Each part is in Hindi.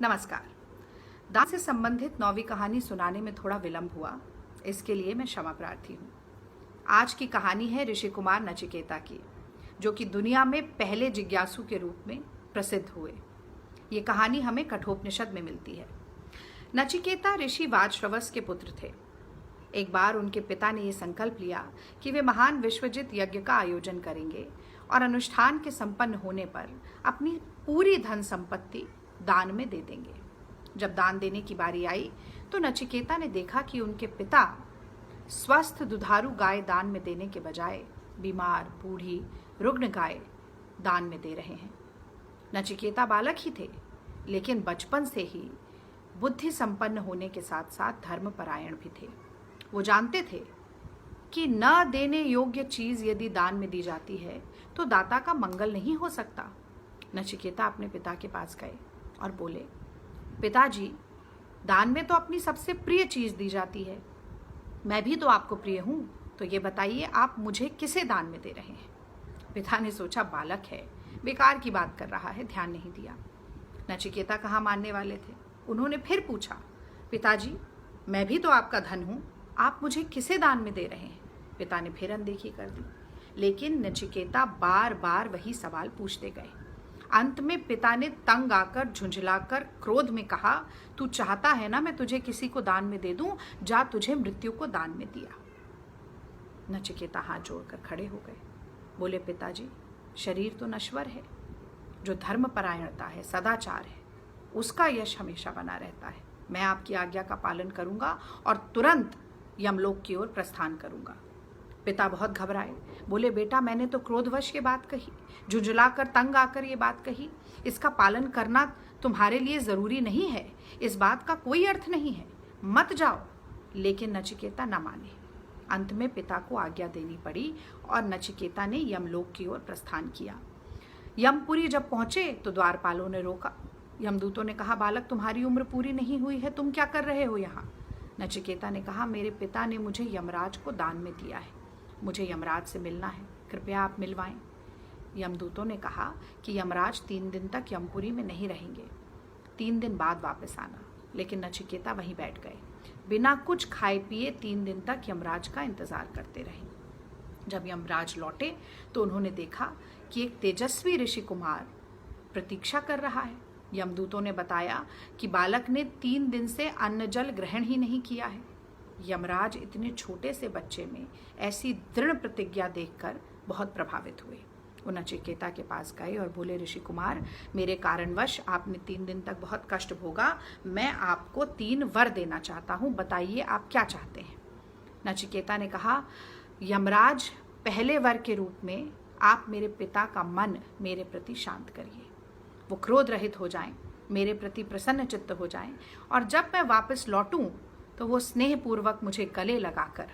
नमस्कार। दान से संबंधित 9वीं कहानी सुनाने में थोड़ा विलंब हुआ, इसके लिए मैं क्षमा प्रार्थी हूँ। आज की कहानी है ऋषि कुमार नचिकेता की, जो कि दुनिया में पहले जिज्ञासु के रूप में प्रसिद्ध हुए। ये कहानी हमें कठोपनिषद में मिलती है। नचिकेता ऋषि वाजश्रवस के पुत्र थे। एक बार उनके पिता ने यह संकल्प लिया कि वे महान विश्वजित यज्ञ का आयोजन करेंगे और अनुष्ठान के संपन्न होने पर अपनी पूरी धन संपत्ति दान में दे देंगे। जब दान देने की बारी आई तो नचिकेता ने देखा कि उनके पिता स्वस्थ दुधारू गाय दान में देने के बजाय बीमार, बूढ़ी, रुग्ण गाय दान में दे रहे हैं। नचिकेता बालक ही थे, लेकिन बचपन से ही बुद्धि संपन्न होने के साथ साथ धर्मपरायण भी थे। वो जानते थे कि न देने योग्य चीज यदि दान में दी जाती है तो दाता का मंगल नहीं हो सकता। नचिकेता अपने पिता के पास गए और बोले, पिताजी, दान में तो अपनी सबसे प्रिय चीज दी जाती है। मैं भी तो आपको प्रिय हूं, तो ये बताइए आप मुझे किसे दान में दे रहे हैं। पिता ने सोचा बालक है, बेकार की बात कर रहा है, ध्यान नहीं दिया। नचिकेता कहाँ मानने वाले थे। उन्होंने फिर पूछा, पिताजी, मैं भी तो आपका धन हूं, आप मुझे किसे दान में दे रहे हैं। पिता ने फिर अनदेखी कर दी, लेकिन नचिकेता बार बार वही सवाल पूछते गए। अंत में पिता ने तंग आकर झुंझलाकर क्रोध में कहा, तू चाहता है ना मैं तुझे किसी को दान में दे दूं, जा तुझे मृत्यु को दान में दिया। नचिकेता हाथ जोड़कर खड़े हो गए, बोले, पिताजी, शरीर तो नश्वर है, जो धर्मपरायणता है, सदाचार है, उसका यश हमेशा बना रहता है। मैं आपकी आज्ञा का पालन करूंगा और तुरंत यमलोक की ओर प्रस्थान करूंगा। पिता बहुत घबराए, बोले, बेटा, मैंने तो क्रोधवश ये बात कही, झुंझलाकर तंग आकर ये बात कही। इसका पालन करना तुम्हारे लिए जरूरी नहीं है, इस बात का कोई अर्थ नहीं है, मत जाओ। लेकिन नचिकेता न माने। अंत में पिता को आज्ञा देनी पड़ी और नचिकेता ने यमलोक की ओर प्रस्थान किया। यमपुरी जब पहुंचे तो द्वारपालों ने रोका। यमदूतों ने कहा, बालक, तुम्हारी उम्र पूरी नहीं हुई है, तुम क्या कर रहे हो यहाँ। नचिकेता ने कहा, मेरे पिता ने मुझे यमराज को दान में दिया है, मुझे यमराज से मिलना है, कृपया आप मिलवाएं। यमदूतों ने कहा कि यमराज 3 दिन तक यमपुरी में नहीं रहेंगे, 3 दिन बाद वापस आना। लेकिन नचिकेता वहीं बैठ गए, बिना कुछ खाए पिए 3 दिन तक यमराज का इंतजार करते रहे। जब यमराज लौटे तो उन्होंने देखा कि एक तेजस्वी ऋषि कुमार प्रतीक्षा कर रहा है। यमदूतों ने बताया कि बालक ने 3 दिन से अन्न जल ग्रहण ही नहीं किया है। यमराज इतने छोटे से बच्चे में ऐसी दृढ़ प्रतिज्ञा देखकर बहुत प्रभावित हुए। वो नचिकेता के पास गए और बोले, ऋषि कुमार, मेरे कारणवश आपने 3 दिन तक बहुत कष्ट भोगा, मैं आपको 3 वर देना चाहता हूँ, बताइए आप क्या चाहते हैं। नचिकेता ने कहा, यमराज, पहले वर के रूप में आप मेरे पिता का मन मेरे प्रति शांत करिए, वो क्रोध रहित हो जाएं, मेरे प्रति प्रसन्न चित्त हो जाएं, और जब मैं वापस लौटूं तो वो स्नेहपूर्वक मुझे गले लगाकर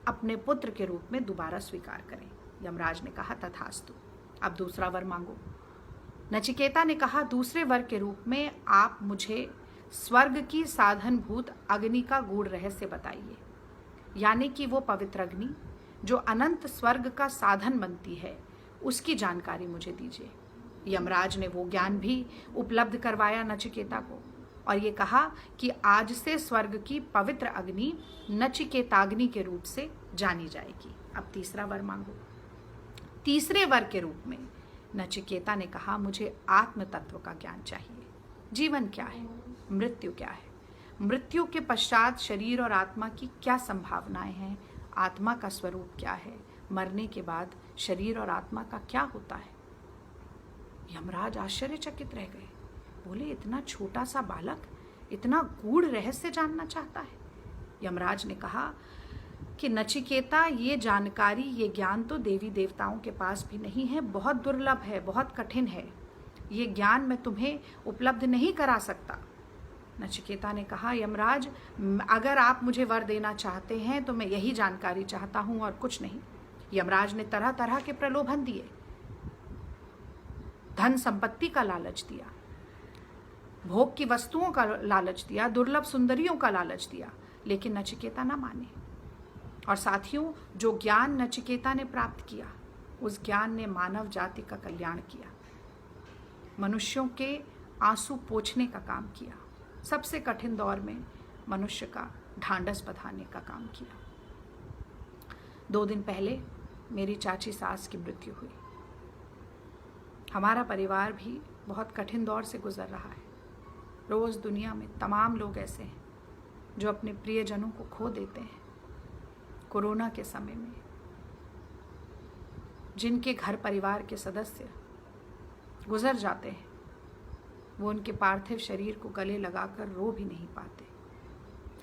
अपने पुत्र के रूप में दोबारा स्वीकार करें। यमराज ने कहा, तथास्तु, अब दूसरा वर मांगो। नचिकेता ने कहा, दूसरे वर के रूप में आप मुझे स्वर्ग की साधनभूत अग्नि का गूढ़ रहस्य बताइए, यानी कि वो पवित्र अग्नि जो अनंत स्वर्ग का साधन बनती है, उसकी जानकारी मुझे दीजिए। यमराज ने वो ज्ञान भी उपलब्ध करवाया नचिकेता को और ये कहा कि आज से स्वर्ग की पवित्र अग्नि नचिकेताग्नि के रूप से जानी जाएगी। अब तीसरा वर मांगो। तीसरे वर के रूप में नचिकेता ने कहा, मुझे आत्म तत्व का ज्ञान चाहिए। जीवन क्या है, मृत्यु क्या है, मृत्यु के पश्चात शरीर और आत्मा की क्या संभावनाएं हैं, आत्मा का स्वरूप क्या है, मरने के बाद शरीर और आत्मा का क्या होता है। यमराज आश्चर्यचकित रह गए, बोले, इतना छोटा सा बालक इतना गूढ़ रहस्य जानना चाहता है। यमराज ने कहा कि नचिकेता, ये जानकारी, ये ज्ञान तो देवी देवताओं के पास भी नहीं है, बहुत दुर्लभ है, बहुत कठिन है, ये ज्ञान मैं तुम्हें उपलब्ध नहीं करा सकता। नचिकेता ने कहा, यमराज, अगर आप मुझे वर देना चाहते हैं तो मैं यही जानकारी चाहता हूं और कुछ नहीं। यमराज ने तरह तरह के प्रलोभन दिए, धन संपत्ति का लालच दिया, भोग की वस्तुओं का लालच दिया, दुर्लभ सुंदरियों का लालच दिया, लेकिन नचिकेता ना माने। और साथियों, जो ज्ञान नचिकेता ने प्राप्त किया, उस ज्ञान ने मानव जाति का कल्याण किया। मनुष्यों के आंसू पोंछने का काम किया। सबसे कठिन दौर में मनुष्य का ढांढस बंधाने का काम किया। 2 दिन पहले मेरी चाची सास की मृत्यु हुई। हमारा परिवार भी बहुत कठिन दौर से गुजर रहा है। रोज दुनिया में तमाम लोग ऐसे हैं जो अपने प्रियजनों को खो देते हैं। कोरोना के समय में जिनके घर परिवार के सदस्य गुजर जाते हैं, वो उनके पार्थिव शरीर को गले लगाकर रो भी नहीं पाते।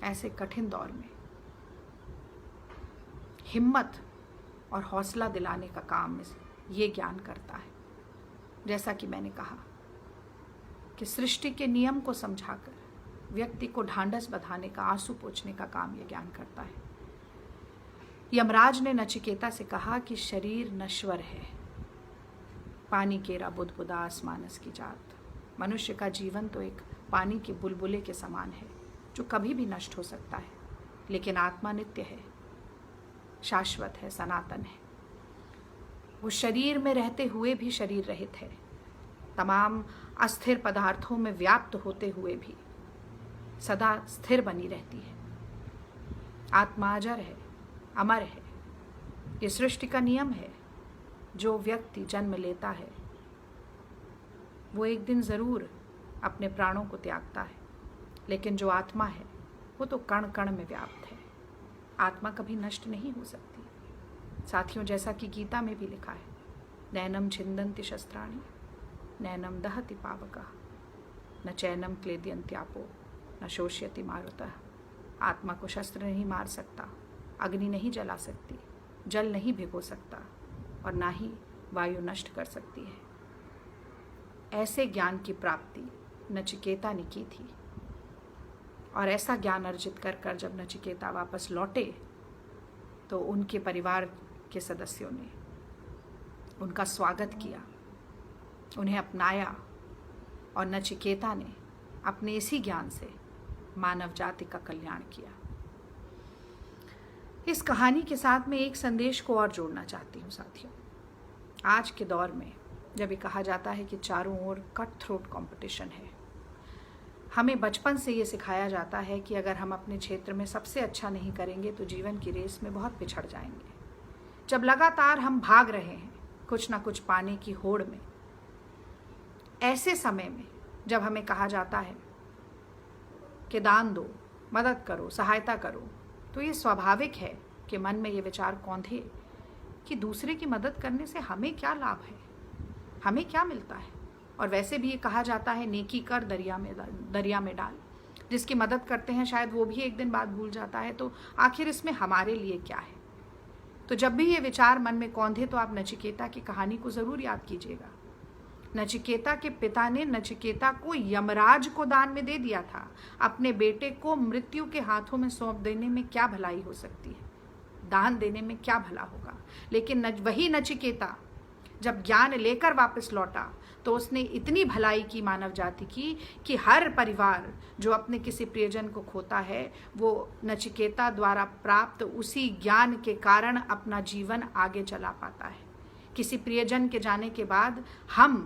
ऐसे कठिन दौर में हिम्मत और हौसला दिलाने का काम ये ज्ञान करता है। जैसा कि मैंने कहा कि सृष्टि के नियम को समझाकर व्यक्ति को ढांढस बंधाने का, आंसू पोंछने का काम ये ज्ञान करता है। यमराज ने नचिकेता से कहा कि शरीर नश्वर है, पानी केरा बुदबुदा आसमानस की जात। मनुष्य का जीवन तो एक पानी के बुलबुले के समान है जो कभी भी नष्ट हो सकता है, लेकिन आत्मा नित्य है, शाश्वत है, सनातन है। वो शरीर में रहते हुए भी शरीर रहित है, तमाम अस्थिर पदार्थों में व्याप्त होते हुए भी सदा स्थिर बनी रहती है। आत्मा अजर है, अमर है। ये सृष्टि का नियम है। जो व्यक्ति जन्म लेता है वो एक दिन जरूर अपने प्राणों को त्यागता है, लेकिन जो आत्मा है वो तो कण कण में व्याप्त है। आत्मा कभी नष्ट नहीं हो सकती। साथियों, जैसा कि गीता में भी लिखा है, नैनम छिन्दन्ति शस्त्राणि नैनम दहति पावकः न चैनम क्लेदयन्त्यापो न शोष्यति मारुतः। आत्मा को शस्त्र नहीं मार सकता, अग्नि नहीं जला सकती, जल नहीं भिगो सकता और ना ही वायु नष्ट कर सकती है। ऐसे ज्ञान की प्राप्ति नचिकेता ने की थी, और ऐसा ज्ञान अर्जित कर कर जब नचिकेता वापस लौटे तो उनके परिवार के सदस्यों ने उनका स्वागत किया, उन्हें अपनाया, और नचिकेता ने अपने इसी ज्ञान से मानव जाति का कल्याण किया। इस कहानी के साथ मैं एक संदेश को और जोड़ना चाहती हूँ साथियों। आज के दौर में जब ये कहा जाता है कि चारों ओर कट थ्रोट कंपटीशन है, हमें बचपन से ये सिखाया जाता है कि अगर हम अपने क्षेत्र में सबसे अच्छा नहीं करेंगे तो जीवन की रेस में बहुत पिछड़ जाएंगे। जब लगातार हम भाग रहे हैं कुछ ना कुछ पाने की होड़ में, ऐसे समय में जब हमें कहा जाता है कि दान दो, मदद करो, सहायता करो, तो ये स्वाभाविक है कि मन में ये विचार कौंधे कि दूसरे की मदद करने से हमें क्या लाभ है, हमें क्या मिलता है। और वैसे भी ये कहा जाता है नेकी कर दरिया में डाल। जिसकी मदद करते हैं शायद वो भी एक दिन बाद भूल जाता है, तो आखिर इसमें हमारे लिए क्या है। तो जब भी ये विचार मन में कौंधे तो आप नचिकेता की कहानी को जरूर याद कीजिएगा। नचिकेता के पिता ने नचिकेता को यमराज को दान में दे दिया था। अपने बेटे को मृत्यु के हाथों में सौंप देने में क्या भलाई हो सकती है, दान देने में क्या भला होगा। लेकिन वही नचिकेता जब ज्ञान लेकर वापस लौटा तो उसने इतनी भलाई की मानव जाति की कि हर परिवार जो अपने किसी प्रियजन को खोता है वो नचिकेता द्वारा प्राप्त उसी ज्ञान के कारण अपना जीवन आगे चला पाता है। किसी प्रियजन के जाने के बाद हम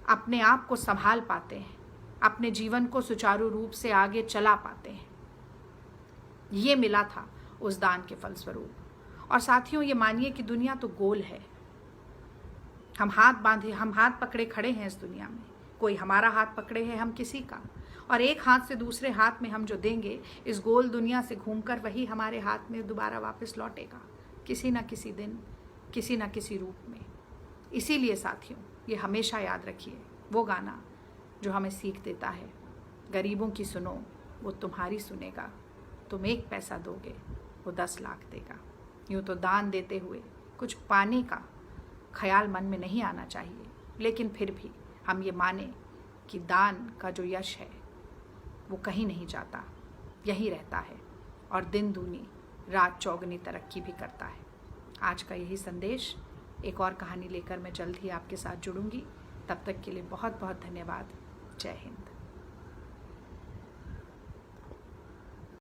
अपने आप को संभाल पाते हैं, अपने जीवन को सुचारू रूप से आगे चला पाते हैं। ये मिला था उस दान के फलस्वरूप। और साथियों, ये मानिए कि दुनिया तो गोल है। हम हाथ पकड़े खड़े हैं इस दुनिया में। कोई हमारा हाथ पकड़े है, हम किसी का, और एक हाथ से दूसरे हाथ में हम जो देंगे इस गोल दुनिया से घूमकर वही हमारे हाथ में दोबारा वापस लौटेगा किसी ना किसी दिन, किसी ना किसी रूप में। इसीलिए साथियों, ये हमेशा याद रखिए वो गाना जो हमें सीख देता है, गरीबों की सुनो वो तुम्हारी सुनेगा, तुम 1 पैसा दोगे वो 10 लाख देगा। यूँ तो दान देते हुए कुछ पाने का ख्याल मन में नहीं आना चाहिए, लेकिन फिर भी हम ये माने कि दान का जो यश है वो कहीं नहीं जाता, यहीं रहता है और दिन दूनी रात चौगनी तरक्की भी करता है। आज का यही संदेश। एक और कहानी लेकर मैं जल्द ही आपके साथ जुड़ूंगी। तब तक के लिए बहुत बहुत धन्यवाद। जय हिंद।